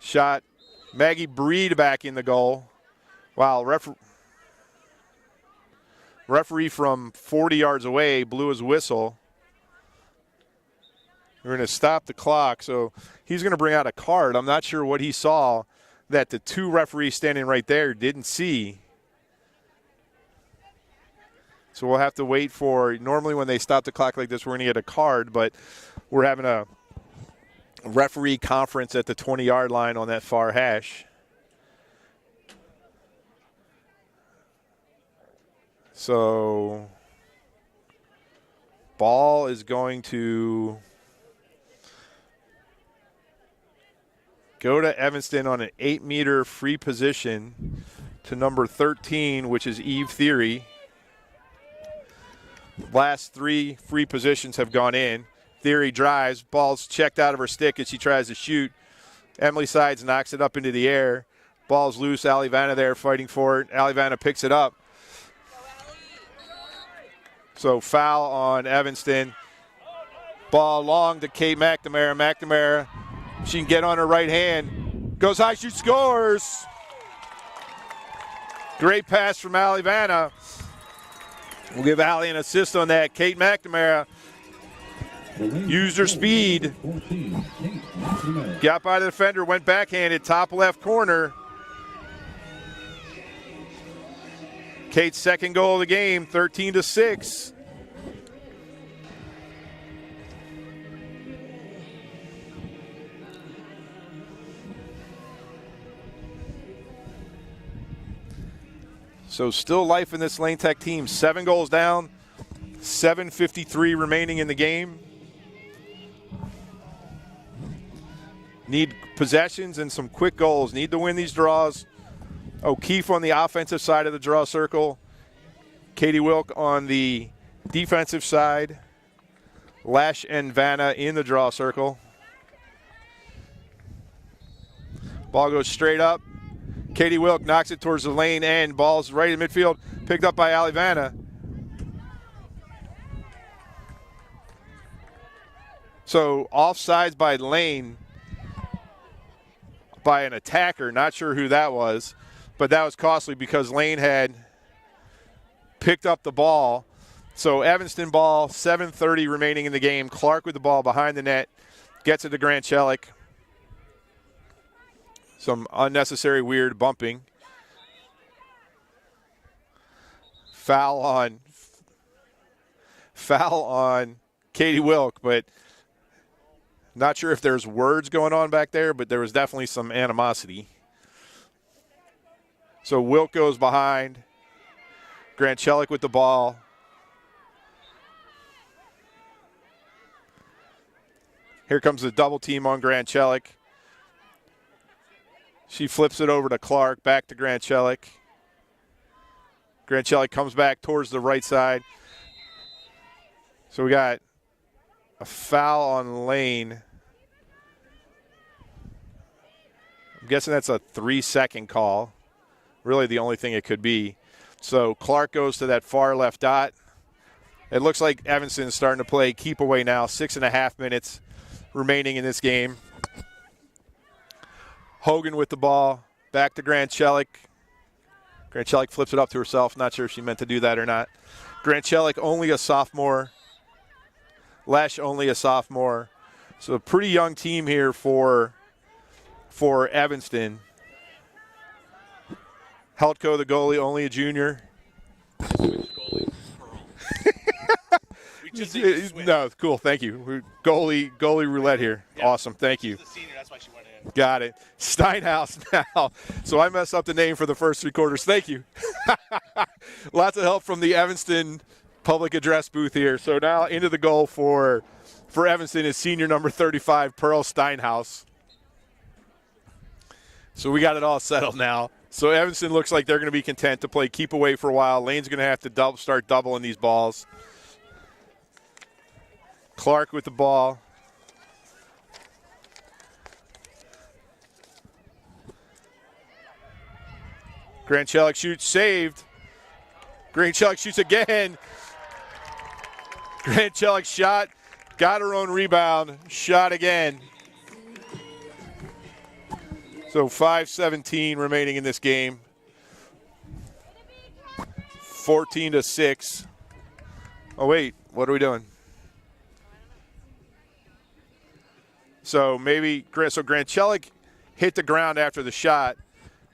Shot. Maggie Breed back in the goal. Wow, referee from 40 yards away blew his whistle. We're going to stop the clock, so he's going to bring out a card. I'm not sure what he saw that the 2 referees standing right there didn't see. So we'll have to wait for, normally when they stop the clock like this, we're going to get a card, but we're having a referee conference at the 20-yard line on that far hash. So ball is going to go to Evanston on an 8-meter free position to number 13, which is Eve Theory. Last 3 free positions have gone in. Theory drives, ball's checked out of her stick as she tries to shoot. Emily Sides knocks it up into the air. Ball's loose, Allie Vanna there fighting for it. Allie Vanna picks it up. So foul on Evanston. Ball long to Kate McNamara. McNamara She can get on her right hand. Goes high, she scores. Great pass from Allie Vanna. We'll give Allie an assist on that. Kate McNamara used her speed. Got by the defender, went backhanded, top left corner. Kate's second goal of the game, 13-6. So still life in this Lane Tech team. 7 goals down, 7:53 remaining in the game. Need possessions and some quick goals. Need to win these draws. O'Keefe on the offensive side of the draw circle. Katie Wilk on the defensive side. Lash and Vanna in the draw circle. Ball goes straight up. Katie Wilk knocks it towards the lane end. Ball's right in midfield, picked up by Allie Vanna. So offsides by Lane by an attacker. Not sure who that was, but that was costly because Lane had picked up the ball. So Evanston ball, 7:30 remaining in the game. Clark with the ball behind the net, gets it to Grant Chelik. Some unnecessary weird bumping. Foul on Katie Wilk, but not sure if there's words going on back there, but there was definitely some animosity. So Wilk goes behind. Grant Chelik with the ball. Here comes the double team on Grant Chelik. She flips it over to Clark, back to Grant Chelik. Grant Chelik comes back towards the right side. So we got a foul on Lane. I'm guessing that's a 3-second call. Really the only thing it could be. So Clark goes to that far left dot. It looks like Evanston is starting to play keep away now. 6.5 minutes remaining in this game. Hogan with the ball, back to Grant Chelik. Grant Chelik flips it up to herself. Not sure if she meant to do that or not. Grant Chelik, only a sophomore. Lesh, only a sophomore. So a pretty young team here for Evanston. Heltko, the goalie, only a junior. No, cool, thank you. Goalie roulette here. Yeah. Awesome, thank you. She's a senior, that's why she went in. Got it. Steinhaus now. So I messed up the name for the first 3 quarters. Thank you. Lots of help from the Evanston public address booth here. So now into the goal for Evanston is senior number 35, Pearl Steinhaus. So we got it all settled now. So Evanston looks like they're going to be content to play keep away for a while. Lane's going to have to start doubling these balls. Clark with the ball. Grant Chelik shoots, saved. Grant Chelik shoots again. Grant Chelik shot, got her own rebound, shot again. So 5:17 remaining in this game. 14-6. Oh wait, what are we doing? So maybe Grant Chelik hit the ground after the shot.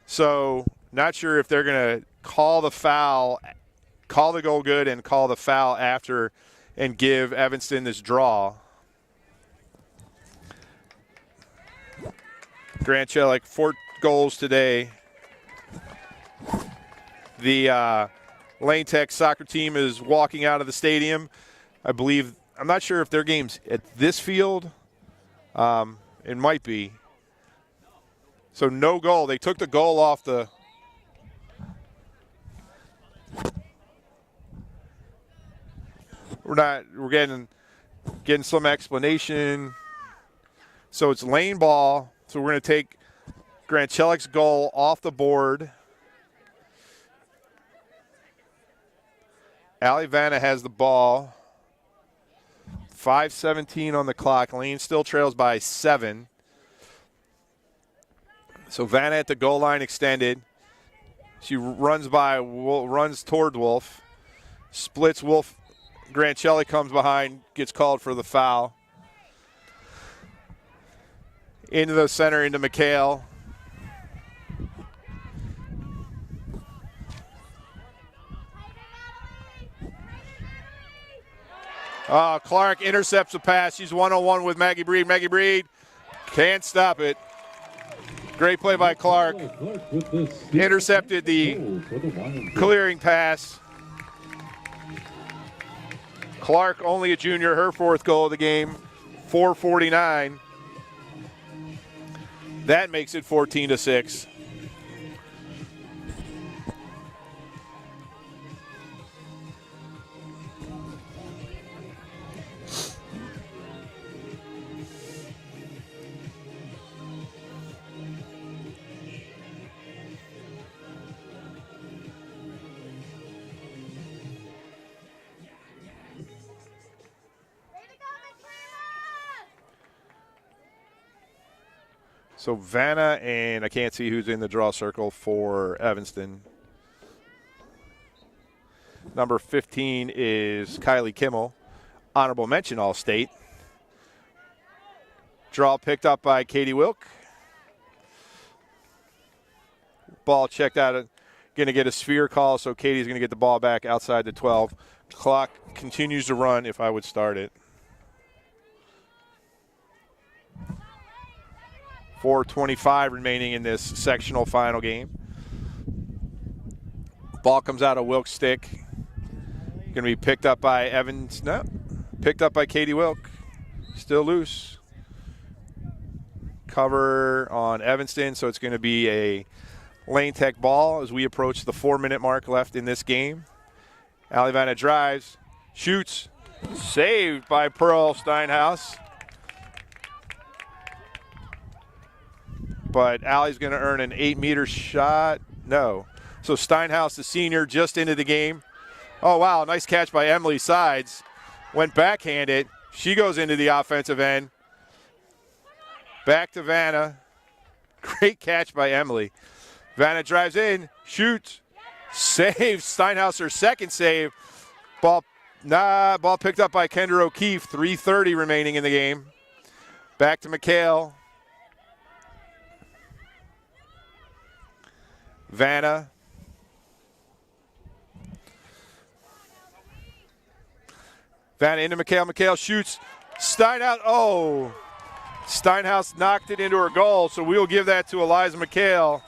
So not sure if they're going to call the foul, call the goal good, and call the foul after and give Evanston this draw. Grant Chelik, 4 goals today. The Lane Tech soccer team is walking out of the stadium. I believe, I'm not sure if their game's at this field. It might be. So no goal. They took the goal off the. We're getting some explanation. So it's lane ball. So we're going to take Grant Chelik's goal off the board. Allie Vanna has the ball. 5:17 on the clock. Lane still trails by 7. So Vanna at the goal line extended. She runs toward Wolf. Splits Wolf. Grancelli comes behind, gets called for the foul. Into the center, into McHale. Clark intercepts the pass. She's one-on-one with Maggie Breed. Maggie Breed can't stop it. Great play by Clark. Intercepted the clearing pass. Clark, only a junior, her 4th goal of the game, 4:49. That makes it 14-6. So Vanna and I can't see who's in the draw circle for Evanston. Number 15 is Kylie Kimmel, honorable mention All-State. Draw picked up by Katie Wilk. Ball checked out, going to get a sphere call, so Katie's going to get the ball back outside the 12. Clock continues to run if I would start it. 4:25 remaining in this sectional final game. Ball comes out of Wilk's stick. Going to be picked up by Evans. No, picked up by Katie Wilk. Still loose. Cover on Evanston, so it's going to be a Lane Tech ball as we approach the 4-minute mark left in this game. Allie Vanna drives, shoots, saved by Pearl Steinhaus. But Allie's going to earn an 8-meter shot. No. So Steinhaus, the senior, just into the game. Oh, wow, nice catch by Emily Sides. Went backhanded. She goes into the offensive end. Back to Vanna. Great catch by Emily. Vanna drives in, shoots, saves. Steinhaus, her 2nd save. Ball picked up by Kendra O'Keefe. 3:30 remaining in the game. Back to McHale. Vanna. Vanna into McHale. McHale shoots. Steinhaus. Oh. Steinhaus knocked it into her goal, so we'll give that to Eliza McHale.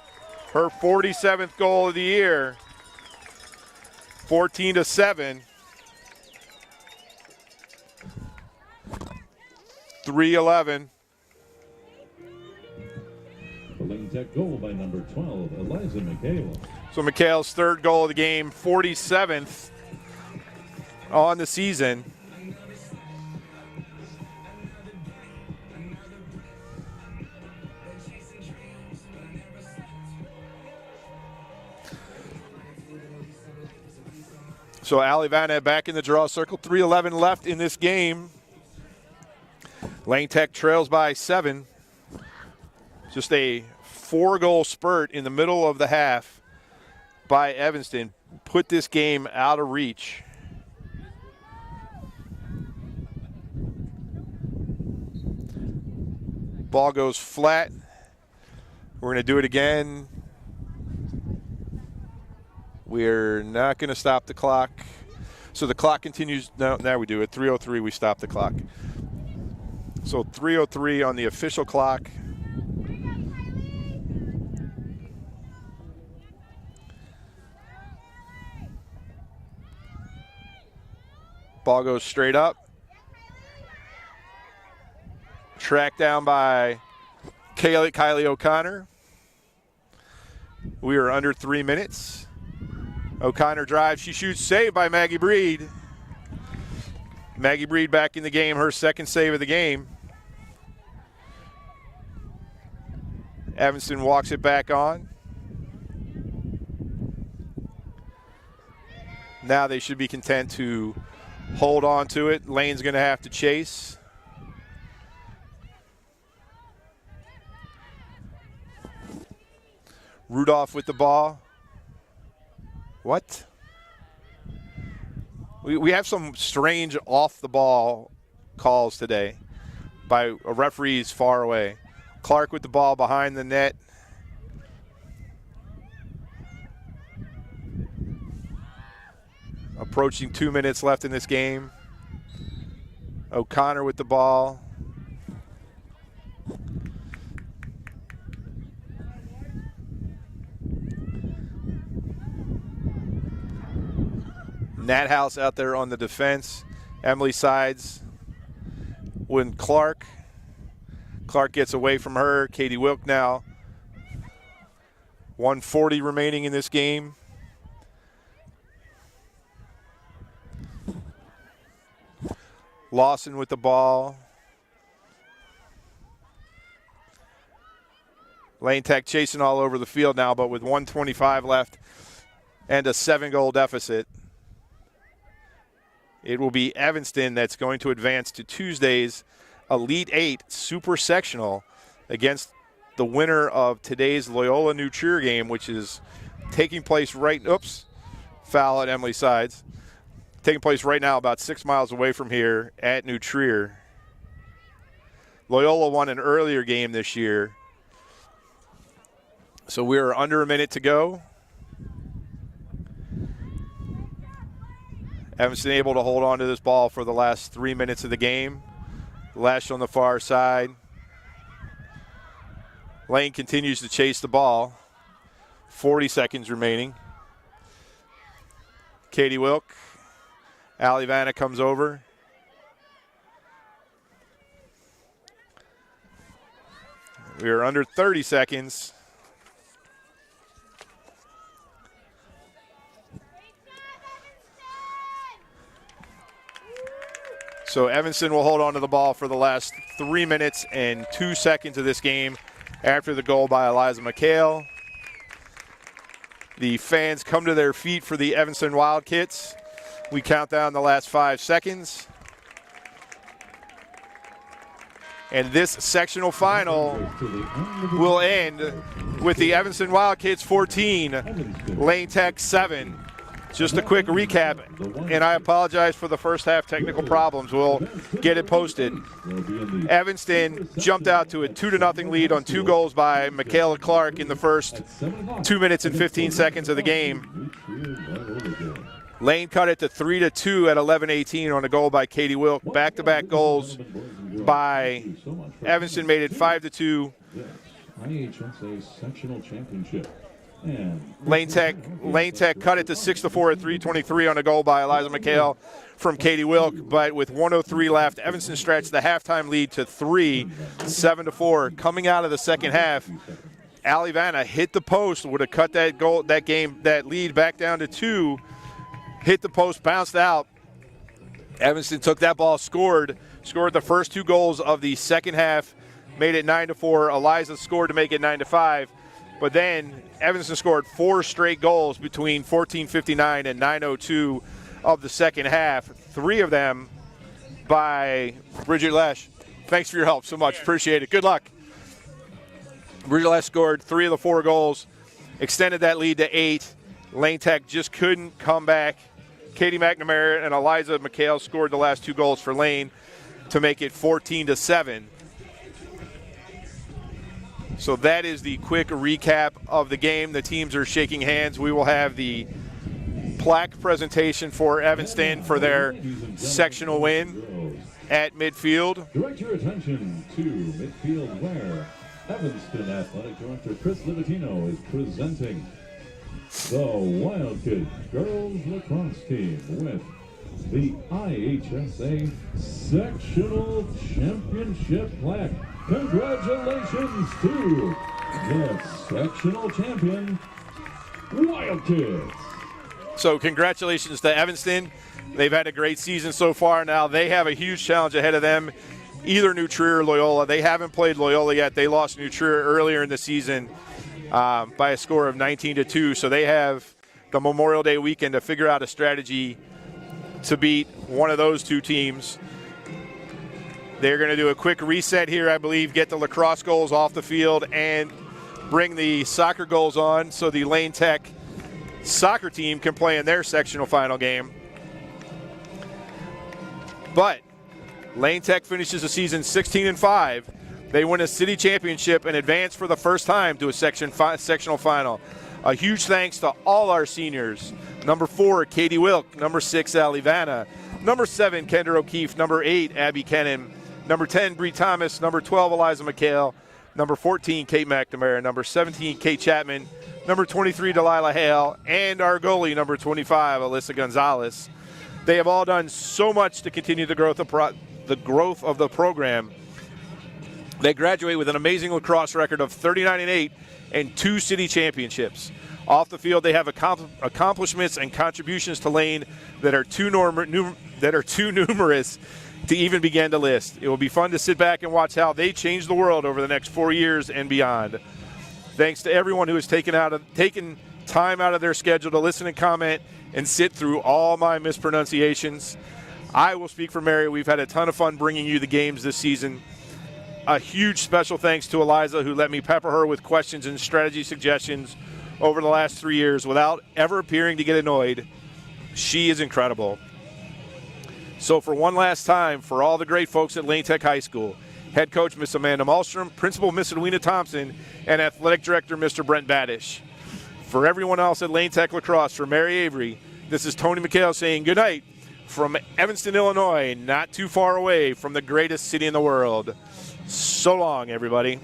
Her 47th goal of the year. 14-7. 3:11. The Lane Tech goal by number 12, Eliza McHale. So McHale's 3rd goal of the game, 47th on the season. So Allie Vanna back in the draw circle. 3:11 left in this game. Lane Tech trails by 7. Just a 4-goal spurt in the middle of the half by Evanston. Put this game out of reach. Ball goes flat. We're going to do it again. We're not going to stop the clock. So the clock continues. No, now we do it. 3:03, we stop the clock. So 3:03 on the official clock. Ball goes straight up. Tracked down by Kylie O'Connor. We are under 3 minutes. O'Connor drives, she shoots, saved by Maggie Breed. Maggie Breed back in the game, her 2nd save of the game. Evanston walks it back on. Now they should be content to hold on to it. Lane's going to have to chase. Rudolph with the ball. What? We have some strange off-the-ball calls today by referees far away. Clark with the ball behind the net. Approaching 2 minutes left in this game. O'Connor with the ball. Nat House out there on the defense. Emily sides with Clark. Clark gets away from her. Katie Wilk now. 1:40 remaining in this game. Lawson with the ball. Lane Tech chasing all over the field now, but with 1:25 left and a 7-goal deficit. It will be Evanston that's going to advance to Tuesday's Elite 8 Super Sectional against the winner of today's Loyola New Trier game, which is taking place right, foul at Emily Sides. Taking place right now about 6 miles away from here at New Trier. Loyola won an earlier game this year. So we're under a minute to go. Evanston able to hold on to this ball for the last 3 minutes of the game. Lash on the far side. Lane continues to chase the ball. 40 seconds remaining. Katie Wilk. Allie Vanna comes over. We are under 30 seconds. So Evanston will hold on to the ball for the last 3 minutes and 2 seconds of this game after the goal by Eliza McHale. The fans come to their feet for the Evanston Wildcats. We count down the last 5 seconds. And this sectional final will end with the Evanston Wildcats 14, Lane Tech 7. Just a quick recap, and I apologize for the first half technical problems. We'll get it posted. Evanston jumped out to a 2-0 lead on 2 goals by Michaela Clark in the first 2 minutes and 15 seconds of the game. Lane cut it to 3-2 at 11:18 on a goal by Katie Wilk. Back-to-back goals by Evanston made it 5-2. IHSA Sectional Championship. Lane Tech cut it to 6-4 at 3:23 on a goal by Eliza McHale from Katie Wilk, but with 1:03 left, Evanston stretched the halftime lead to 3, 7-4. Coming out of the second half, Allie Vanna hit the post, would have cut that goal, that lead back down to 2. Hit the post, bounced out. Evanston took that ball, scored the first 2 goals of the second half, made it 9-4. Eliza scored to make it 9-5. But then Evanston scored 4 straight goals between 14:59 and 9:02 of the second half. 3 of them by Bridget Lesh. Thanks for your help so much. Appreciate it. Good luck. Bridget Lesh scored 3 of the 4 goals, extended that lead to 8. Lane Tech just couldn't come back. Katie McNamara and Eliza McHale scored the last 2 goals for Lane to make it 14-7. So that is the quick recap of the game. The teams are shaking hands. We will have the plaque presentation for Evanston for their sectional win at midfield. Direct your attention to midfield where Evanston Athletic Director Chris Livatino is presenting the Wildcat Girls Lacrosse Team with the IHSA Sectional Championship plaque. Congratulations to the sectional champion, Wildcats. So congratulations to Evanston. They've had a great season so far. Now they have a huge challenge ahead of them, either New Trier or Loyola. They haven't played Loyola yet. They lost New Trier earlier in the season by a score of 19-2. So they have the Memorial Day weekend to figure out a strategy to beat one of those 2 teams. They're going to do a quick reset here, I believe, get the lacrosse goals off the field and bring the soccer goals on so the Lane Tech soccer team can play in their sectional final game. But Lane Tech finishes the season 16-5. They win a city championship and advance for the first time to a sectional final. A huge thanks to all our seniors. Number 4, Katie Wilk. Number 6, Allie Vanna. Number 7, Kendra O'Keefe. Number 8, Abby Kennan. Number 10, Bree Thomas. Number 12, Eliza McHale. Number 14, Kate McNamara. Number 17, Kate Chapman. Number 23, Delilah Hale. And our goalie, number 25, Alyssa Gonzalez. They have all done so much to continue the growth of the program. They graduate with an amazing lacrosse record of 39-8 and 2 city championships. Off the field, they have accomplishments and contributions to Lane that are too numerous to even begin to list. It will be fun to sit back and watch how they change the world over the next 4 years and beyond. Thanks to everyone who has taken time out of their schedule to listen and comment and sit through all my mispronunciations. I will speak for Mary. We've had a ton of fun bringing you the games this season. A huge special thanks to Eliza, who let me pepper her with questions and strategy suggestions over the last 3 years without ever appearing to get annoyed. She is incredible. So for one last time, for all the great folks at Lane Tech High School, head coach Miss Amanda Malmstrom, principal Miss Edwina Thompson, and athletic director Mr. Brent Badish. For everyone else at Lane Tech Lacrosse, for Mary Avery, this is Tony McHale saying good night from Evanston, Illinois, not too far away from the greatest city in the world. So long, everybody.